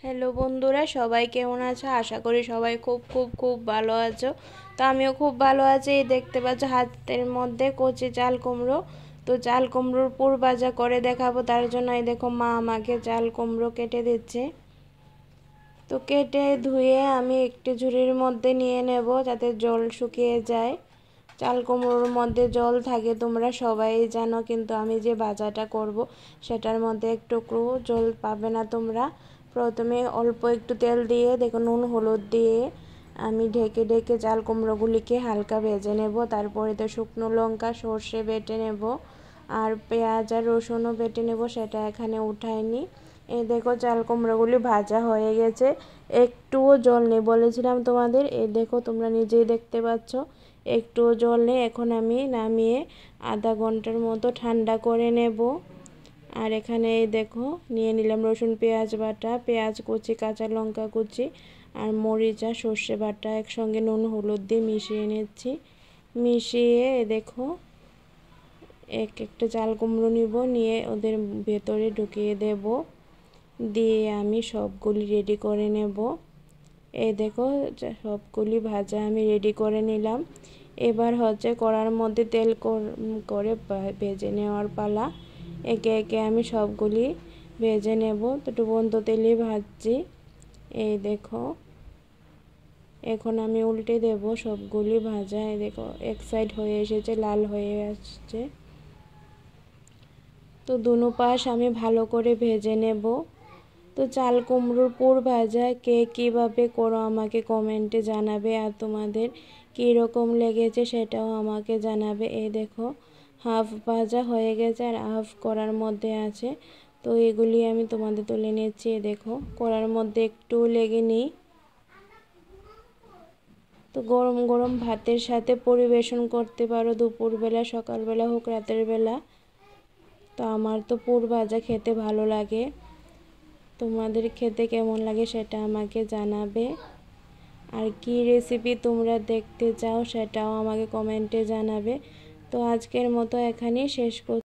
Hello বন্ধুরা, সবাই কেমন আছো? আশা করি সবাই খুব খুব খুব ভালো আছো। তো আমিও খুব ভালো আছি। দেখতে পাচ্ছ হাতের মধ্যে কচি চাল কুমড়ো। তো চাল কুমড়োর পুর ভাজা করে দেখাবো। তার জন্য এই দেখো মা আমাকে চাল কুমড়ো কেটে দিচ্ছে। তো কেটে ধুয়ে আমি একটি ঝুড়ির মধ্যে নিয়ে নেব যাতে জল শুকিয়ে যায়। চাল কুমড়োর মধ্যে জল থাকে তোমরা সবাই জানো, কিন্তু আমি যে ভাজাটা করব সেটার মধ্যে একটুকু জল পাবে না তোমরা। প্রথমে অল্প একটু তেল দিয়ে দেখো নুন হলুদ দিয়ে আমি ঢেকে ঢেকে চাল কুমড়োগুলিকে হালকা ভেজে নেব। তারপরে তো শুকনো লঙ্কা সর্ষে বেটে নেব আর পেঁয়াজ আর রসুনও বেটে নেব, সেটা এখানে উঠাইনি। এই দেখো চাল কুমড়োগুলি ভাজা হয়ে গেছে, একটুও জল নেই, বলেছিলাম তোমাদের। এই দেখো তোমরা নিজেই দেখতে পাচ্ছ একটুও জল নেই। এখন আমি নামিয়ে আধা ঘন্টার মতো ঠান্ডা করে নেব। আর এখানে এই দেখো নিয়ে নিলাম রসুন পেঁয়াজ বাটা, পেঁয়াজ কুচি, কাঁচা লঙ্কা কুচি আর মরিচ আর সর্ষে বাটা একসঙ্গে নুন হলুদ দিয়ে মিশিয়ে নিচ্ছি। মিশিয়ে দেখো এক একটা চাল কুমড়ো নিব, নিয়ে ওদের ভেতরে ঢুকিয়ে দেব, দিয়ে আমি সবগুলি রেডি করে নেব। এই দেখো সবগুলি ভাজা আমি রেডি করে নিলাম। এবার হচ্ছে কড়ার মধ্যে তেল করে ভেজে নেওয়ার পালা। একে একে আমি সবগুলি ভেজে নেব। তো ডুবন্ত তেলে ভাজছি। এই দেখো এখন আমি উল্টে দেব সবগুলি ভাজা। এই দেখো এক সাইড হয়ে এসেছে, লাল হয়ে আসছে। তো দুনো পাশ আমি ভালো করে ভেজে নেব। তো চাল কুমড়োর পুর ভাজা কে কীভাবে করো আমাকে কমেন্টে জানাবে, আর তোমাদের কীরকম লেগেছে সেটাও আমাকে জানাবে। এই দেখো হাফ ভাজা হয়ে গেছে আর হাফ কড়ার মধ্যে আছে। তো এগুলি আমি তোমাদের তুলে নিচ্ছি। দেখো কড়ার মধ্যে একটু লেগে নেই। তো গরম গরম ভাতের সাথে পরিবেশন করতে পারো, দুপুরবেলা, সকালবেলা হোক, রাতের বেলা। তো আমার তো পুর ভাজা খেতে ভালো লাগে। তোমাদের খেতে কেমন লাগে সেটা আমাকে জানাবে। আর কি রেসিপি তোমরা দেখতে চাও সেটাও আমাকে কমেন্টে জানাবে। তো আজকের মতো এখানেই শেষ করছি।